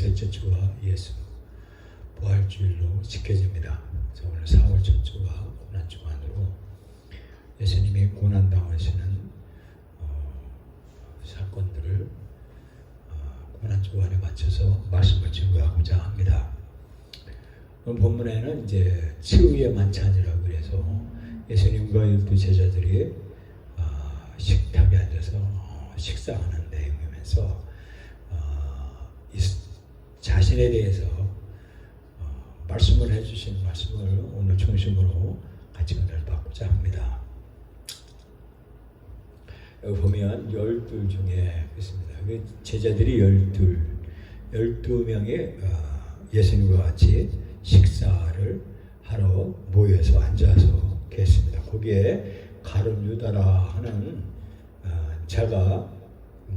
셋째 주와 예수 부활주일로 지켜집니다. 그래서 오늘 4월 첫 주와 고난 주간으로 예수님이 고난당하시는 사건들을 고난 주간에 맞춰서 말씀을 증거하고자 합니다. 오늘 본문에는 이제 치유의 만찬이라고 해서 예수님과 12 제자들이 식탁에 앉아서 식사하는 내용이면서 자신에 대해서 말씀을 해주신 말씀을 오늘 중심으로 같이 은혜를 받고자 합니다. 여기 보면 12 중에 있습니다. 제자들이 12명의 예수님과 같이 식사를 하러 모여서 앉아서 계십니다. 거기에 가룟 유다라 하는 자가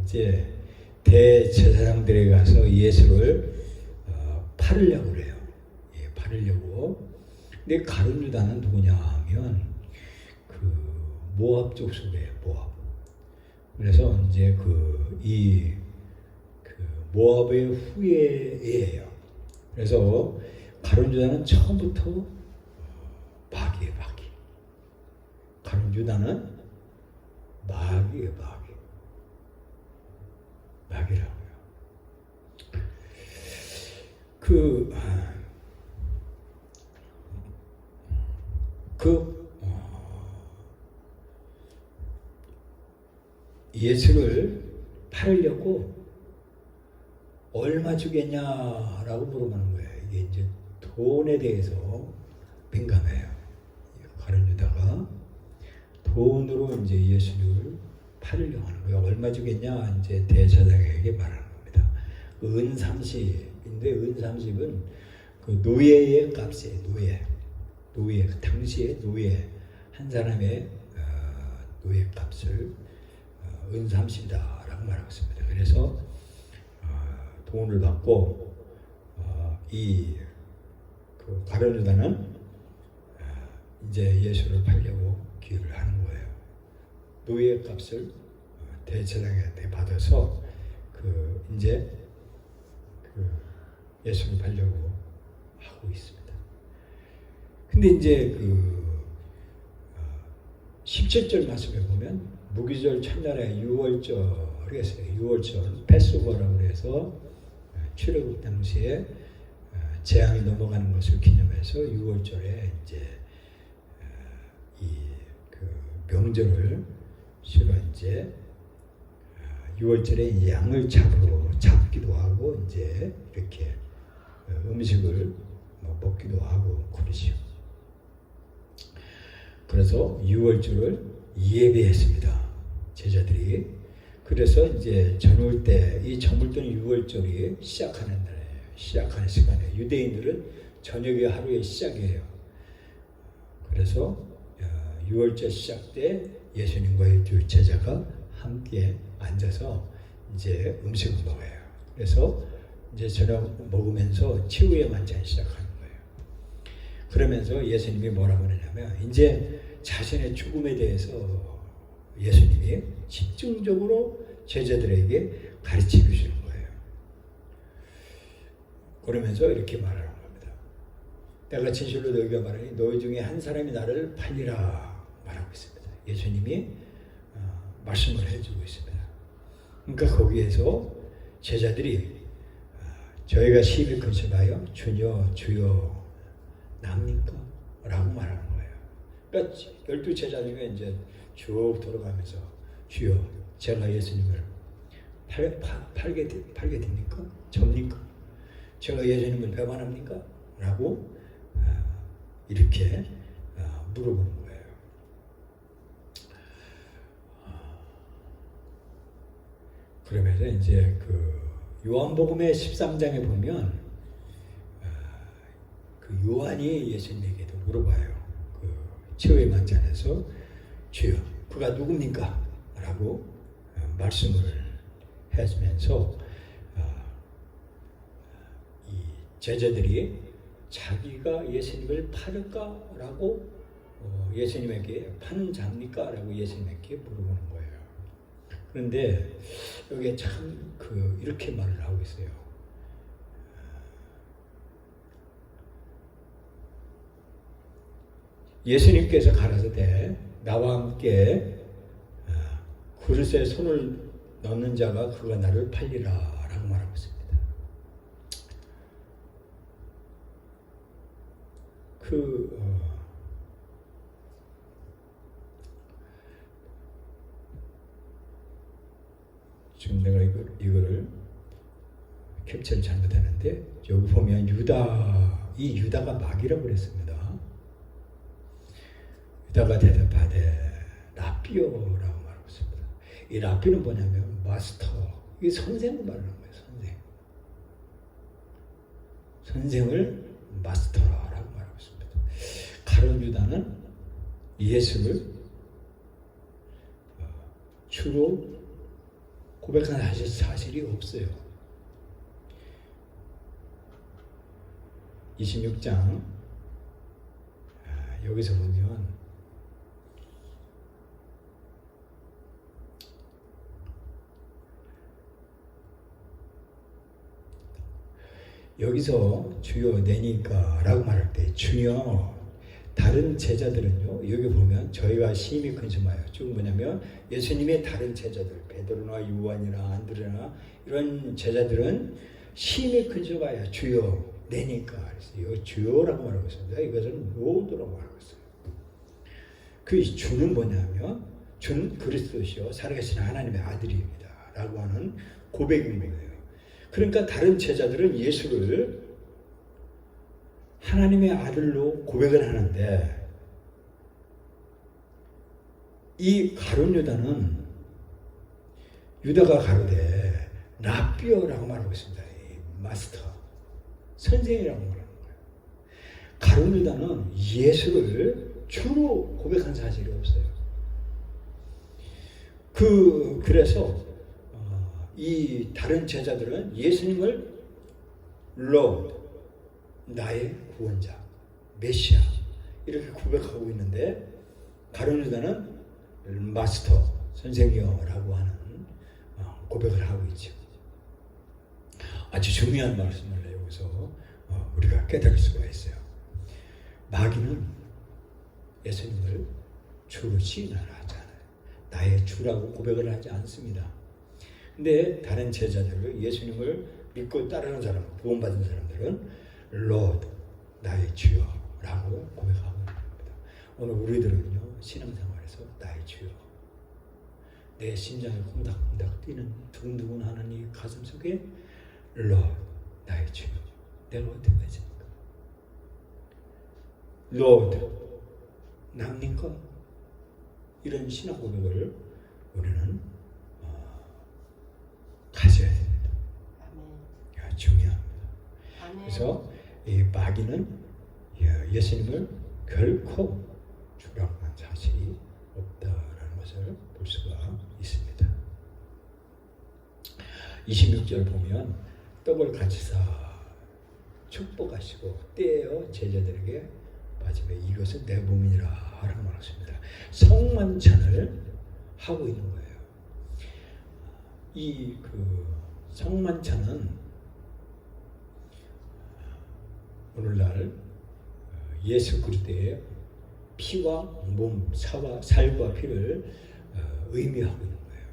이제 대제사장들에 가서 예수를 팔으려고 그래요. 예, 팔으려고. 근데 가룟 유다는 누구냐 하면 그 모압 쪽 속이에요. 모압. 그래서 이제 이 모압의 후예예요. 그래서 가룟 유다는 처음부터 마귀예요, 마귀. 가룟 유다는 마귀예요, 마귀. 마귀라고요. 예수를 팔려고 얼마 주겠냐라고 물어보는 거예요. 이게 이제 돈에 대해서 민감해요. 가룟 유다가 돈으로 이제 예수를 팔려고 하는 거예요. 얼마 주겠냐 이제 대제사장에게 말하는 겁니다. 은 30인데 은 30은 그 노예의 값이에요. 노예 당시에 노예 한 사람의 노예 값을 은 30이다라고 말하고 있습니다. 그래서 돈을 받고 가룟 유다는 이제 예수를 팔려고 기유를 하는 거예요. 노예 값을 대제사장한테 받아서 이제 예수를 팔려고 하고 있습니다. 근데 이제 17절 말씀에 보면 무기절 첫날에 6월절이 있어요. 6월절 패스오버라고 해서 출애굽 당시에 재앙이 넘어가는 것을 기념해서 6월절에 이제 명절을 주로 이제 6월절에 양을 잡기도 하고 이제 이렇게 음식을 먹기도 하고 그러시오. 그래서 6월절을 예배했습니다. 제자들이. 그래서 이제 저물 때 이 저물던 6월절이 시작하는 날이에요. 시작하는 시간에 유대인들은 저녁이 하루의 시작이에요. 그래서 6월절 시작 때 예수님과의 두 제자가 함께 앉아서 이제 음식을 먹어요. 그래서 이제 저녁 먹으면서 치유의 만찬이 시작하는 거예요. 그러면서 예수님이 뭐라고 하냐면 이제 자신의 죽음에 대해서 예수님이 집중적으로 제자들에게 가르쳐 주시는 거예요. 그러면서 이렇게 말하는 겁니다. 내가 진실로 너희가 말하니 너희 중에 한 사람이 나를 팔리라 말하고 있습니다. 예수님이 말씀을 해주고 있습니다. 그러니까 거기에서 제자들이 저희가 시비 건설하여 주여 납니까? 라고 말하는 거예요. 그러니까 12 제자 중에 이제 쭉 돌아가면서 주여 제가 예수님을 팔게 됩니까? 접니까? 제가 예수님을 배반합니까? 라고 이렇게 물어보는 거예요. 그러면서 이제 요한복음의 13장에 보면 요한이 예수님에게도 물어봐요. 치유의 만찬에서 주여 그가 누굽니까? 라고 말씀을 해주면서 이 제자들이 자기가 예수님을 팔을까라고 예수님에게 파는 자입니까? 라고 예수님에게 물어보는 거예요. 그런데 여기에 참 이렇게 말을 하고 있어요. 예수님께서 가라사대 나와 함께 그릇에 손을 넣는 자가 그가 나를 팔리라 라고 말하고 있습니다. 지금 내가 이거를 캡처를 잘못했는데 여기 보면 이 유다가 마귀라고 그랬습니다. 유다가 대답하되 라삐오라고 말하고 있습니다. 이 라삐는 뭐냐면 마스터, 이게 선생을 말하는 거예요. 선생을 마스터라고 말하고 있습니다. 가룟 유다는 예수를 주로 고백한 사실이 없어요. 26장 여기서 보면 여기서 주여 내니까 라고 말할 때 주여, 다른 제자들은요, 여기 보면 저희가 심히 근심하여, 쭉 뭐냐면 예수님의 다른 제자들, 베드로나 요한이나 안드레나 이런 제자들은 심히 근심하여 주여 내니까, 그래서 주여라고 말하고 있습니다. 이것은 로드라고 말하고 있어요. 그 주는 뭐냐면 주는 그리스도시요 살아계신 하나님의 아들입니다 라고 하는 고백입니다. 그러니까 다른 제자들은 예수를 하나님의 아들로 고백을 하는데, 이 가룟 유다는 유다가 가로되 라삐오라고 말하고 있습니다. 마스터, 선생이라고 말하는 거예요. 가룟 유다는 예수를 주로 고백한 사실이 없어요. 그래서 이 다른 제자들은 예수님을 Lord, 나의 구원자, 메시아 이렇게 고백하고 있는데, 가룟 유다는 마스터, 선생이여라고 하는 고백을 하고 있죠. 아주 중요한 말씀을 여기서 우리가 깨달을 수가 있어요. 마귀는 예수님을 주로 시인하지 않아요. 나의 주라고 고백을 하지 않습니다. 근데 다른 제자들, 예수님을 믿고 따르는 사람, 구원받은 사람들은 Lord, 나의 주여 라고 고백하고 있는 겁니다. 오늘 우리들은요, 신앙생활에서 나의 주여, 내 심장이 콩닥콩닥 뛰는 두근두근 하는 이 가슴 속에 Lord, 나의 주여, 내가 어떻게 되십니까? Lord, 납니까? 이런 신앙 고백을 우리는 가져야 됩니다. 아멘. 중요합니다. 아멘. 그래서 이 마귀는 예수님을 결코 주라고 한 사실이 없다라는 것을 볼 수가 있습니다. 26절 보면 떡을 가지사 축복하시고 떼어 제자들에게 마지막에 이것은 내 몸이니라 라고 말했습니다. 성만찬을 하고 있는 거예요. 이 성만찬은 오늘날 예수 그리스도의 피와 몸, 살과 피를 의미하고 있는 거예요.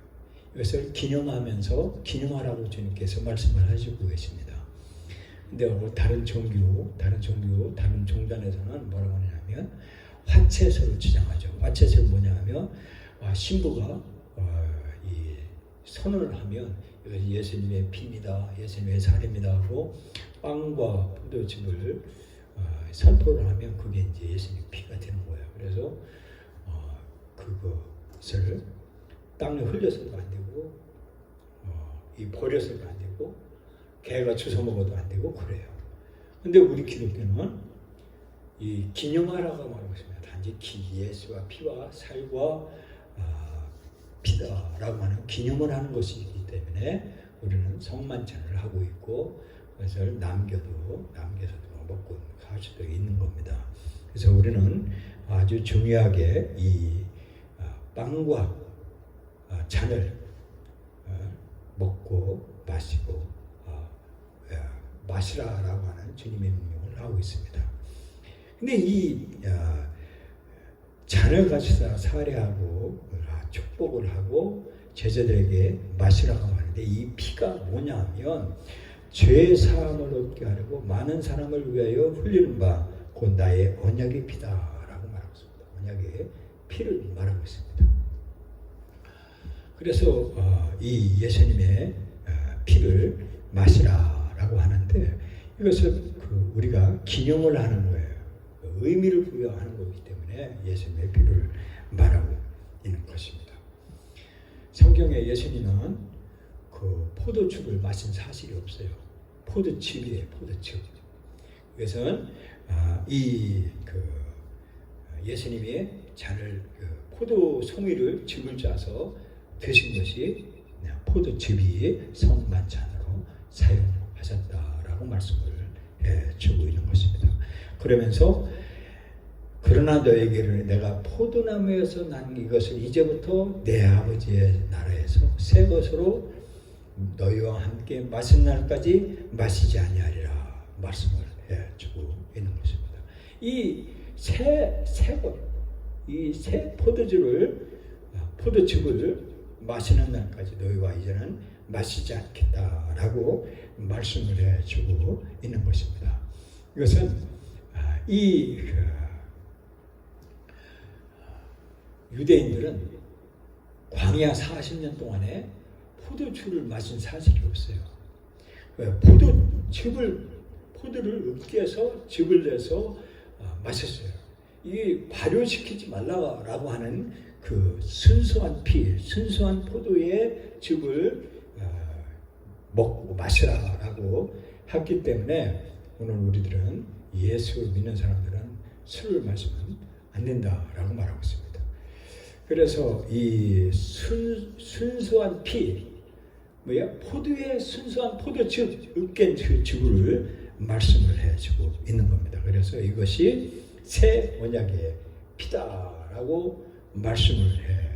이것을 기념하면서 기념하라고 주님께서 말씀을 하시고 계십니다. 근데 다른 종교, 다른 종단에서는 뭐라고 하냐면 화채서를 주장하죠. 화채서는 뭐냐 하면 신부가 이 선언을 하면 이것이 예수님의 피입니다, 예수님의 살입니다 하고 빵과 포도즙을 선포를 하면 그게 이제 예수님 피가 되는 거예요. 그래서 그것을 땅에 흘려서도 안 되고 이 버려서도 안 되고 개가 주워 먹어도 안 되고 그래요. 근데 우리 기독교는 이 기념하라고 말하고 있습니다. 단지 예수와 피와 살과 피다라고 하는 기념을 하는 것이기 때문에 우리는 성만찬을 하고 있고 그것을 남겨서도 먹고 갈 수도 있는 겁니다. 그래서 우리는 아주 중요하게 이 빵과 잔을 먹고 마시고 마시라라고 하는 주님의 명령을 하고 있습니다. 근데 이 잔을 가져다 살해하고 축복을 하고 제자들에게 마시라고 하는데, 이 피가 뭐냐면 죄 사함을 얻게 하려고 많은 사람을 위하여 흘리는 바 곧 나의 언약의 피다라고 말하고 있습니다. 언약의 피를 말하고 있습니다. 그래서 이 예수님의 피를 마시라라고 하는데, 이것을 우리가 기념을 하는 거예요. 의미를 부여하는 거기 때문에 예수님의 피를 말하고 있는 것입니다. 성경에 예수님은 그 포도즙을 마신 사실이 없어요. 포도즙이에요, 포도즙. 그것은 예수님이 잔을 포도 송이를 즙을 짜서 드신 것이 포도즙이 성만찬으로 사용하셨다라고 말씀을 해주고 있는 것입니다. 그러면서 그러나 너에게는 내가 포도나무에서 난 이것을 이제부터 내 아버지의 나라에서 새 것으로 너희와 함께 마신 날까지 마시지 아니하리라 말씀을 해주고 있는 것입니다. 이 새 포도즙을 마시는 날까지 너희와 이제는 마시지 않겠다라고 말씀을 해주고 있는 것입니다. 이것은 유대인들은 광야 40년 동안에 포도주를 마신 사실이 없어요. 포도를 으깨서 즙을 내서 마셨어요. 이 발효시키지 말라고 하는 그 순수한 포도의 즙을 먹고 마시라라고 했기 때문에 오늘 우리들은 예수를 믿는 사람들은 술을 마시면 안 된다라고 말하고 있습니다. 그래서 이 순수한 포도의 순수한 포도즙, 으깬 그 즙을 말씀을 해주고 있는 겁니다. 그래서 이것이 새 언약의 피다라고 말씀을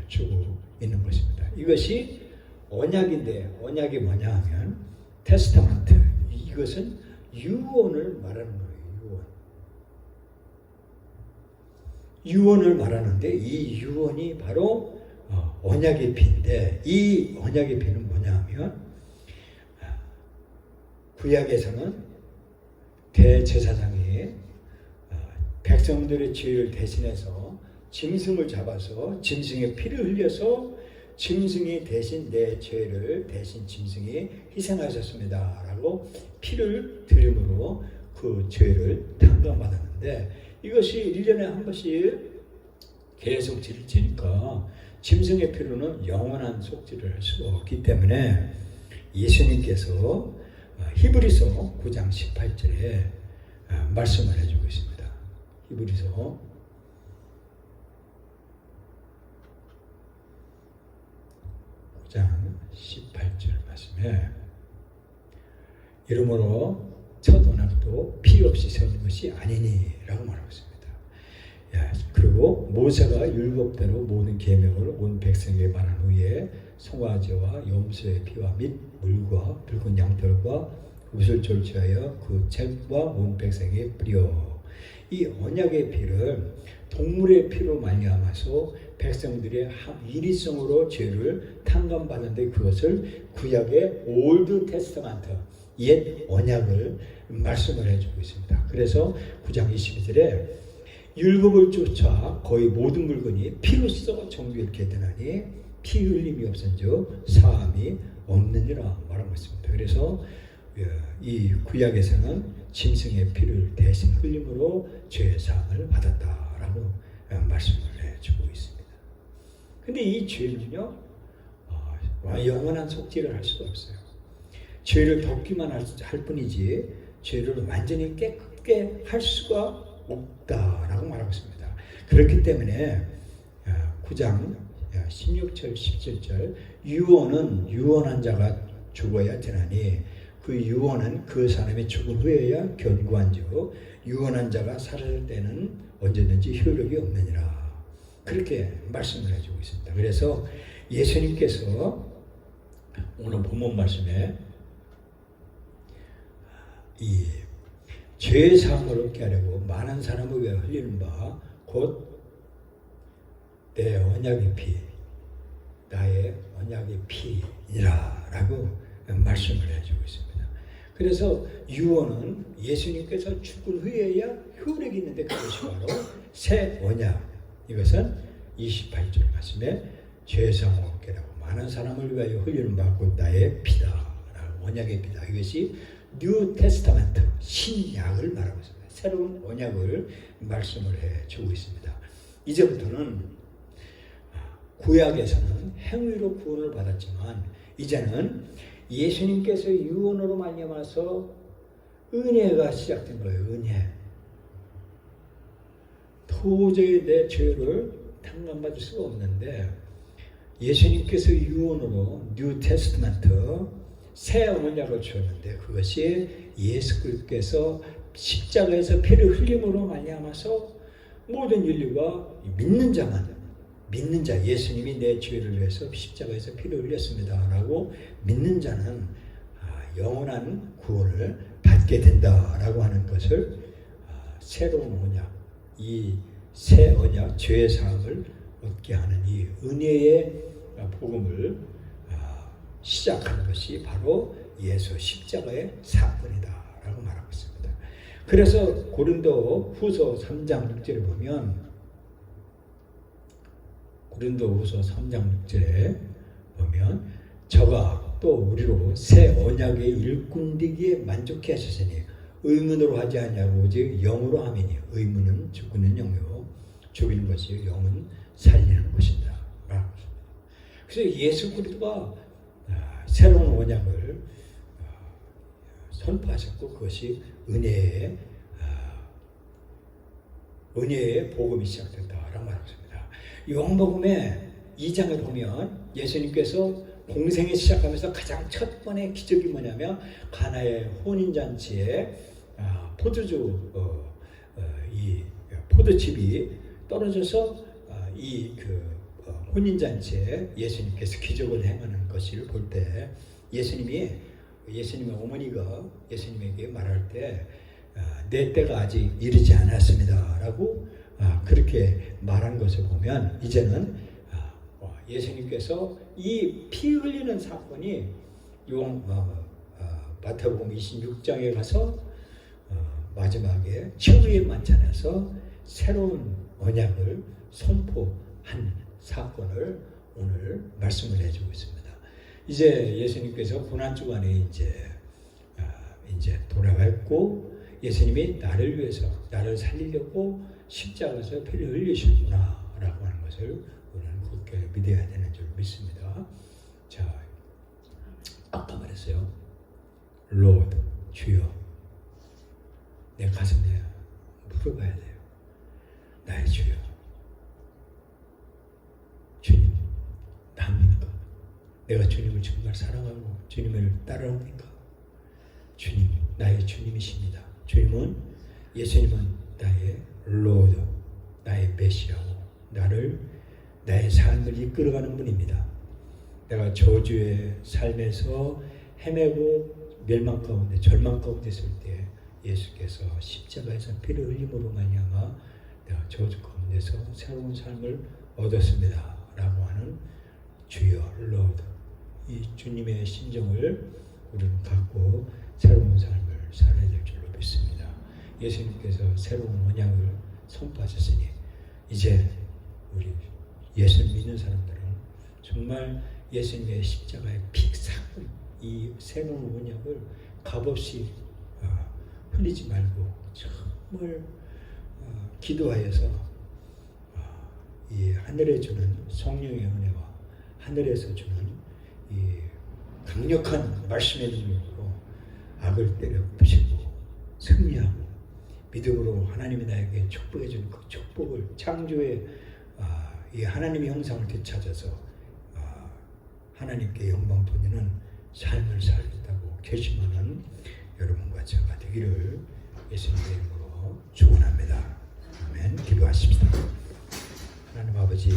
해주고 있는 것입니다. 이것이 언약인데, 언약이 뭐냐 하면 테스타먼트, 이것은 유언을 말하는 거예요. 유언을 말하는데, 이 유언이 바로 언약의 피인데, 이 언약의 피는 뭐냐 하면 구약에서는 대제사장이 백성들의 죄를 대신해서 짐승을 잡아서 짐승의 피를 흘려서 짐승이 대신 내 죄를 대신 짐승이 희생하셨습니다 라고 피를 드림으로 그 죄를 탕감받았는데, 이것이 1년에 한 번씩 계속 지니까 짐승의 피로는 영원한 속죄를 할 수가 없기 때문에 예수님께서 히브리서 9장 18절에 말씀을 해주고 있습니다. 히브리서 9장 18절 말씀에 이러므로 첫 언약도 피 없이 세우는 것이 아니니 라고 말하고 있습니다. 그리고 모세가 율법대로 모든 계명을 온 백성에게 말한 후에 송아지와 염소의 피와 및 물과 붉은 양털과 웃을 졸지하여 그 책과 온 백성에게 뿌려, 이 언약의 피를 동물의 피로 말미암아서 백성들의 일위성으로 죄를 탕감받는데, 그것을 구약의 올드 테스타먼트, 옛 언약을 말씀을 해주고 있습니다. 그래서 9장 22절에 율법을 쫓아 거의 모든 물건이 피로써 정결케 되나니 피 흘림이 없은즉 사함이 없느니라 말하고 있습니다. 그래서 이 구약에서는 짐승의 피를 대신 흘림으로 죄의 사함을 받았다라고 말씀을 해주고 있습니다. 근데 이 죄는요, 영원한 속죄를 할 수가 없어요. 죄를 덮기만 할 뿐이지 죄를 완전히 깨끗게 할 수가 없다라고 말하고 있습니다. 그렇기 때문에 9장 16절 17절 유언은 유언한 자가 죽어야 되나니 그 유언은 그 사람이 죽은 후에야 견고한즉 유언한 자가 살아날 때는 언제든지 효력이 없느니라, 그렇게 말씀을 해주고 있습니다. 그래서 예수님께서 오늘 본문 말씀에 이 죄의 사함을 얻게 하려고 많은 사람을 위해 흘리는 바 곧 내 언약의 피, 나의 언약의 피니라 라고 말씀을 해주고 있습니다. 그래서 유언은 예수님께서 죽은 후에야 효력이 있는데 그것이 바로 새 언약. 이것은 28절 말씀에 죄사함 없게 하고 많은 사람을 위하여 흘리는 바곧 나의 피다. 언약의 피다. 이것이 뉴 테스타멘트, 신약을 말하고 있습니다. 새로운 언약을 말씀을 해주고 있습니다. 이제부터는 구약에서는 행위로 구원을 받았지만 이제는 예수님께서 유언으로 말미암아서 은혜가 시작된 거예요. 은혜. 도저히 내 죄를 탕감받을 수가 없는데 예수님께서 유언으로 뉴 테스트먼트 새 언약을 주었는데 그것이 예수 그리스도께서 십자가에서 피를 흘림으로 말미암아서 모든 인류가 믿는 자 예수님이 내 죄를 위해서 십자가에서 피를 흘렸습니다 라고 믿는 자는 영원한 구원을 받게 된다라고 하는 것을 새로운 언약, 이 새 언약 죄의 사함을 얻게 하는 이 은혜의 복음을 시작하는 것이 바로 예수 십자가의 사건이다라고 말하고 있습니다. 그래서 고린도 후서 3장 6절에 보면 저가 또 우리로 새 언약의 일꾼 되기에 만족해 하셨으니 의문으로 하지 아니하고 오직 영으로 함이니 의문은 죽는 영이요 죽이는 것이 영은 살리는 것이다. 그래서 예수 그리스도가 새로운 언약을 선포하셨고 그것이 은혜의 복음이 시작된다라고 말합니다. 요한복음의 2장을 보면 예수님께서 공생에 시작하면서 가장 첫 번의 기적이 뭐냐면 가나의 혼인잔치에 이 포도즙이 떨어져서 혼인잔치에 예수님께서 기적을 행하는 것을 볼 때 예수님의 어머니가 예수님에게 말할 때 내 때가 아직 이르지 않았습니다 라고 그렇게 말한 것을 보면 이제는 예수님께서 이 피 흘리는 사건이 마태복음 26장에 가서 마지막에 최후의 만찬에서 새로운 언약을 선포한 사건을 오늘 말씀을 해주고 있습니다. 이제 예수님께서 고난주간에 이제 돌아갔고 예수님이 나를 위해서 나를 살리려고 십자가에서 피를 흘리셨구나 라고 하는 것을 우리는 그렇게 믿어야 되는 줄 믿습니다. 자, 아까 말했어요. Lord, 주여 내 가슴에 물어봐야 돼요. 나의 주여 주님 납니까? 내가 주님을 정말 사랑하고 주님을 따라옵니까? 주님 나의 주님이십니다. 예수님은 나의 Lord, 나의 메시아고 나의 삶을 이끌어가는 분입니다. 내가 저주의 삶에서 헤매고 멸망 가운데 절망 가운데 있을 때 예수께서 십자가에서 피를 흘림으로 말미암아 내가 저주 가운데서 새로운 삶을 얻었습니다 라고 하는 주여 Lord, 이 주님의 심정을 우리는 갖고 새로운 삶을 살아야 될 줄로 믿습니다. 예수님께서 새로운 언약을 선포하셨으니 이제 우리 예수 믿는 사람들은 정말 예수님의 십자가의 피 사건, 이 새로운 언약을 값없이 흘리지 말고 정말 기도하여서 이 하늘에 주는 성령의 은혜와 하늘에서 주는 이 강력한 말씀의 능력으로 악을 때려 부시고 승리하고 믿음으로 하나님이 나에게 축복해 주는 그 축복을 창조의 이 하나님의 형상을 되찾아서 하나님께 영광 돌리는 삶을 살겠다고 결심하는 여러분과 제가 되기를 예수님의 이름으로 축원합니다. 아멘. 기도하십시다. 하나님 아버지